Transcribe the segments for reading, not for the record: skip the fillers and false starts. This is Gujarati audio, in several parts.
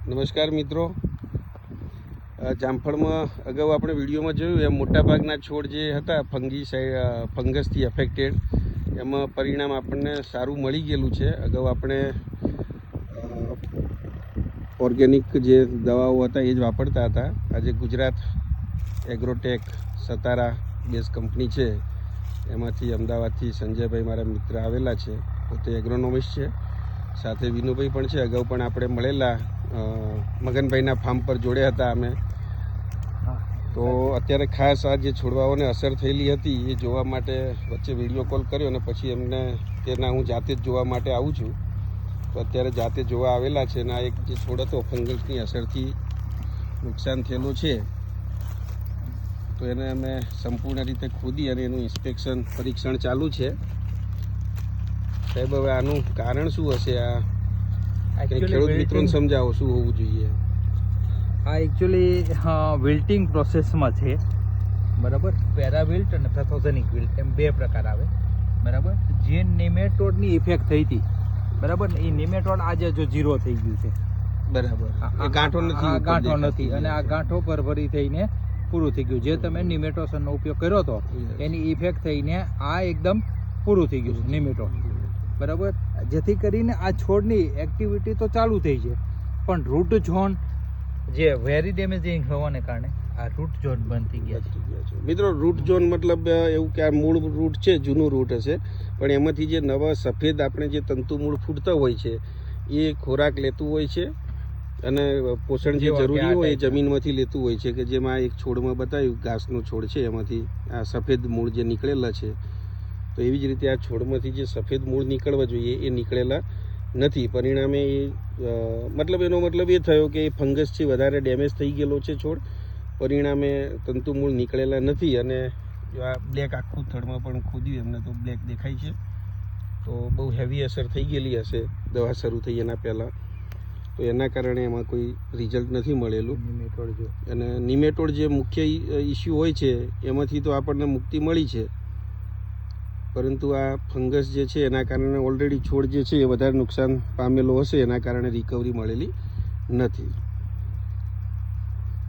નમસ્કાર મિત્રો, જામફળમાં અગાઉ આપણે વિડીયોમાં જોયું એમ મોટાભાગના છોડ જે હતા ફંગસથી અફેક્ટેડ, એમાં પરિણામ આપણને સારું મળી ગયેલું છે. અગાઉ આપણે ઓર્ગેનિક જે દવાઓ હતા એ જ વાપરતા હતા. આજે Gujarat Agrotech Satara base company છે, એમાંથી અમદાવાદથી સંજયભાઈ મારા મિત્ર આવેલા છે. પોતે એગ્રોનોમિસ્ટ છે, સાથે વિનુભાઈ પણ છે. અગાઉ પણ આપણે મળેલા, મગનભાઈના ફાર્મ પર જોડે હતા અમે. તો અત્યારે ખાસ આ જે છોડવાઓને અસર થયેલી હતી એ જોવા માટે વચ્ચે વિડીયો કોલ કર્યો અને પછી એમને તેના હું જાતે જ જોવા માટે આવું છું. તો અત્યારે જાતે જોવા આવેલા છે અને આ એક જે છોડ હતો ફંગસની અસરથી નુકસાન થયેલું છે, તો એને અમે સંપૂર્ણ રીતે ખોદી અને એનું ઇન્સ્પેક્શન પરીક્ષણ ચાલુ છે. સાહેબ, હવે આનું કારણ શું હશે? આ ખેડૂત મિત્રોને સમજાવો શું હોવું જોઈએ. આ એકચ્યુઅલી વિલ્ટિંગ પ્રોસેસમાં છે, બરાબર. પેરાવિલ્ટ અને પેથોજેનિક વિલ્ટ એમ બે પ્રકાર આવે, બરાબર. જે નેમેટોડની ઇફેક્ટ થઈ હતી, બરાબર ને, એ નેમેટોડ આજે જો ઝીરો થઈ ગયું છે, બરાબર. ગાંઠો નથી અને આ ગાંઠો પરભરી થઈને પૂરું થઈ ગયું. જે તમે નિમેટોસનનો ઉપયોગ કર્યો હતો એની ઇફેક્ટ થઈને આ એકદમ પૂરું થઈ ગયું છે નિમેટોડ, બરાબર. જેથી કરીને આ છોડની એક્ટિવિટી તો ચાલુ થઈ છે, પણ રૂટ ઝોન જે વેરી ડેમેજિંગ હોવાને કારણે આ રૂટ ઝોન બંધ થઈ ગયા છે. મિત્રો, રૂટ ઝોન મતલબ એવું કે આ મૂળ રૂટ છે, જૂનું રૂટ હશે, પણ એમાંથી જે નવા સફેદ આપણે જે તંતુ મૂળ ફૂટતા હોય છે એ ખોરાક લેતું હોય છે અને પોષણ જે જરૂરી હોય એ જમીનમાંથી લેતું હોય છે. કે જેમાં એક છોડમાં બતાવ્યું, ઘાસનો છોડ છે, એમાંથી આ સફેદ મૂળ જે નીકળેલા છે, તો એવી જ રીતે આ છોડમાંથી જે સફેદ મૂળ નીકળવા જોઈએ એ નીકળેલા નથી. પરિણામે એનો મતલબ એ થયો કે એ ફંગસથી વધારે ડેમેજ થઈ ગયેલો છે છોડ. પરિણામે તંતુ મૂળ નીકળેલા નથી. અને જો આ બ્લેક આખું થડમાં પણ ખોદ્યું એમને તો બ્લેક દેખાય છે. તો બહુ હેવી અસર થઈ ગયેલી હશે દવા શરૂ થઈ એના પહેલાં, તો એના કારણે એમાં કોઈ રિઝલ્ટ નથી મળેલું. અને નિમેટોડ જે મુખ્ય ઇસ્યુ હોય છે એમાંથી તો આપણને મુક્તિ મળી છે, પરંતુ આ ફંગસ જે છે એના કારણે ઓલરેડી છોડ જે છે એ વધારે નુકસાન પામેલો હશે, એના કારણે રિકવરી મળેલી નથી.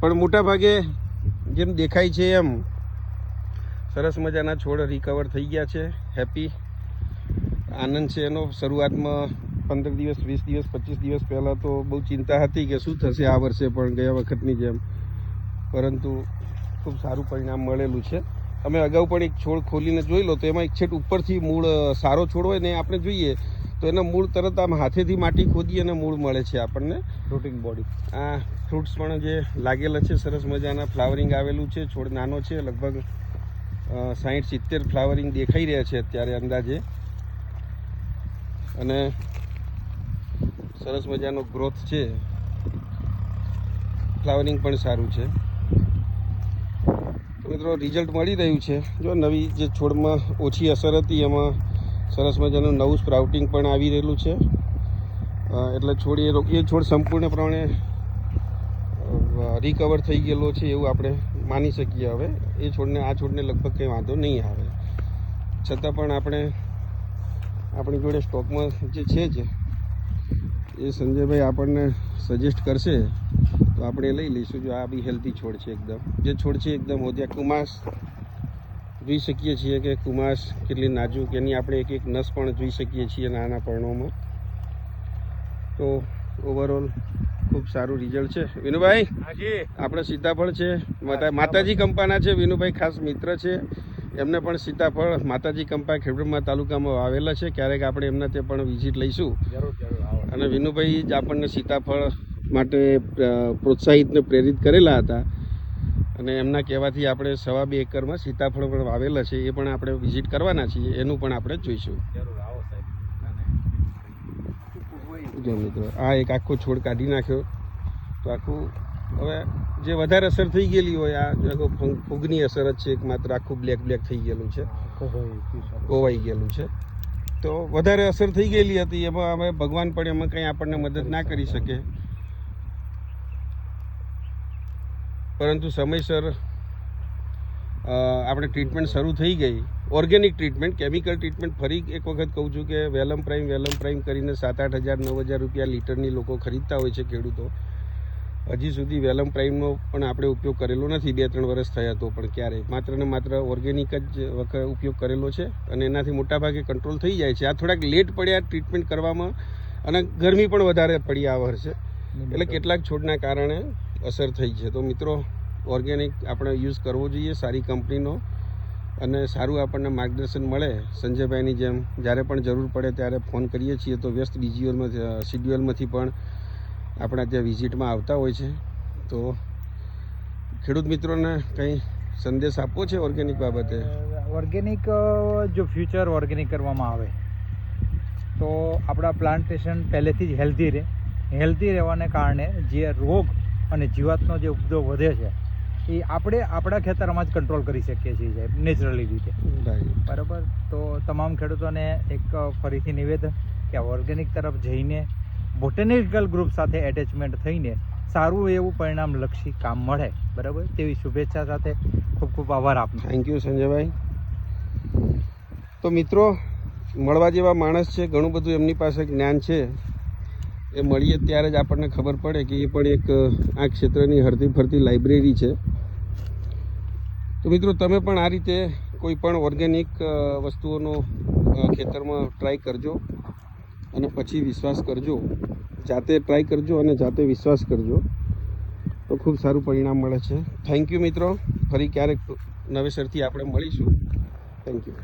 પણ મોટાભાગે જેમ દેખાય છે એમ સરસ મજાના છોડ રિકવર થઈ ગયા છે. હેપી આનંદ છે એનો. શરૂઆતમાં 15 દિવસ, 20 દિવસ, 25 દિવસ પહેલાં તો બહુ ચિંતા હતી કે શું થશે આ વર્ષે પણ ગયા વખતની જેમ, પરંતુ ખૂબ સારું પરિણામ મળેલું છે. અમે અગાઉ પણ એક છોડ ખોલીને જોઈ લો તો એમાં એક છેટ ઉપરથી મૂળ સારો છોડ હોય ને આપણે જોઈએ તો એના મૂળ તરત આમ હાથેથી માટી ખોદી અને મૂળ મળે છે આપણને. Fruiting body. આ ફ્રૂટ્સ પણ જે લાગેલા છે સરસ મજાના, ફ્લાવરિંગ આવેલું છે. છોડ નાનો છે, લગભગ 60-70 ફ્લાવરિંગ દેખાઈ રહ્યા છે અત્યારે અંદાજે. અને સરસ મજાનો ગ્રોથ છે, ફ્લાવરિંગ પણ સારું છે. મિત્રો, રિઝલ્ટ મળી રહ્યું છે. જો નવી જે છોડમાં ઓછી અસર હતી એમાં સરસ મજાનું નવું સ્પ્રાઉટિંગ પણ આવી રહેલું છે. એટલે એ છોડ સંપૂર્ણપણે રિકવર થઈ ગયેલો છે એવું આપણે માની શકીએ. હવે આ છોડને લગભગ કંઈ વાંધો નહીં આવે. છતાં પણ આપણી જોડે સ્ટોકમાં જે છે જ એ સંજયભાઈ આપણને સજેસ્ટ કરશે તો આપણે લઈ લઈશું. જો આ બી હેલ્ધી છોડ છે એકદમ. જે છોડ છે એકદમ હોદ્યા કુમાસ જોઈ શકીએ છીએ કે કુમાસ કેટલી નાજુક, એની આપણે એક નસ પણ જોઈ શકીએ છીએ નાના પર્ણોમાં. તો ઓવરઓલ ખૂબ સારું રિઝલ્ટ છે. વિનુભાઈ, આપણે સીતાફળ છે, માતાજી કંપાના છે. વિનુભાઈ ખાસ મિત્ર છે, એમને પણ સીતાફળ માતાજી કંપા ખેડબ્રહ્મા તાલુકામાં આવેલા છે. ક્યારેક આપણે એમના તે પણ વિઝિટ લઈશું. અને વિનુભાઈ જ આપણને સીતાફળ માટે પ્રોત્સાહિત ને પ્રેરિત કરેલા હતા, અને એમના કહેવાથી આપણે 2.5 એકરમાં સીતાફળ પણ વાવેલા છે. એ પણ આપણે વિઝિટ કરવાના છીએ, એનું પણ આપણે જોઈશું. જો મિત્રો, આ એક આખો છોડ કાઢી નાખ્યો તો આખું હવે જે વધારે અસર થઈ ગયેલી હોય આ ફૂગની અસર જ છે એકમાત્ર. આખું બ્લેક થઈ ગયેલું છે, કોવાઈ ગયેલું છે. તો વધારે અસર થઈ ગયેલી હતી એમાં હવે ભગવાન પણ એમાં કંઈ આપણને મદદ ના કરી શકે, પરંતુ સમયસર આપણે ટ્રીટમેન્ટ શરૂ થઈ ગઈ. ઓર્ગેનિક ટ્રીટમેન્ટ, કેમિકલ ટ્રીટમેન્ટ ફરી એક વખત કહું છું કે વેલમ પ્રાઇમ કરીને 7-8 હજાર 9 હજાર રૂપિયા લીટરની લોકો ખરીદતા હોય છે ખેડૂતો. હજી સુધી વેલમ પ્રાઇમનો પણ આપણે ઉપયોગ કરેલો નથી, 2-3 વર્ષ થયા તો પણ ક્યારેય, માત્ર ને માત્ર ઓર્ગેનિક જ ઉપયોગ કરેલો છે અને એનાથી મોટાભાગે કંટ્રોલ થઈ જાય છે. આ થોડાક લેટ પડ્યા ટ્રીટમેન્ટ કરવામાં અને ગરમી પણ વધારે પડી આ વર્ષે, એટલે કેટલાક છોડના કારણે અસર થઈ છે. તો મિત્રો ઓર્ગેનિક આપણે યુઝ કરવો જોઈએ, સારી કંપનીનો, અને સારું આપણને માર્ગદર્શન મળે. સંજયભાઈની જેમ જ્યારે પણ જરૂર પડે ત્યારે ફોન કરીએ છીએ તો વ્યસ્ત શિડ્યુલમાંથી પણ આપણા ત્યાં વિઝિટમાં આવતા હોય છે. તો ખેડૂત મિત્રોને કંઈ સંદેશ આપવો છે ઓર્ગેનિક બાબતે? ઓર્ગેનિક જો ફ્યુચર ઓર્ગેનિક કરવામાં આવે તો આપણા પ્લાન્ટેશન પહેલેથી જ હેલ્ધી રહેવાને કારણે જે રોગ અને જીવાતનો જે ઉપદ્રવ વધે છે એ આપણે આપણા ખેતરમાં જ કંટ્રોલ કરી શકીએ છીએ નેચરલી રીતે. બરાબર. તો તમામ ખેડૂતોને એક ફરીથી નિવેદન કે ઓર્ગેનિક તરફ જઈને બોટેનિકલ ગ્રુપ સાથે એટેચમેન્ટ થઈને સારું એવું પરિણામલક્ષી કામ મળે, બરાબર, તેવી શુભેચ્છા સાથે ખૂબ ખૂબ આભાર આપનો. થેન્ક યુ સંજયભાઈ. તો મિત્રો, મળવા જેવા માણસ છે, ઘણું બધું એમની પાસે જ્ઞાન છે. એ મળીએ ત્યારે જ આપણને ખબર પડે કે એ પણ એક આ ક્ષેત્રની હરતી ફરતી લાઇબ્રેરી છે. તો મિત્રો, તમે પણ આ રીતે કોઈ પણ ઓર્ગેનિક વસ્તુઓનો ખેતરમાં ટ્રાય કરજો અને પછી વિશ્વાસ કરજો. જાતે ટ્રાય કરજો અને જાતે વિશ્વાસ કરજો, તો ખૂબ સારું પરિણામ મળે છે. થેન્ક યુ મિત્રો. ફરી ક્યારેક નવેસરથી આપણે મળીશું. Thank you.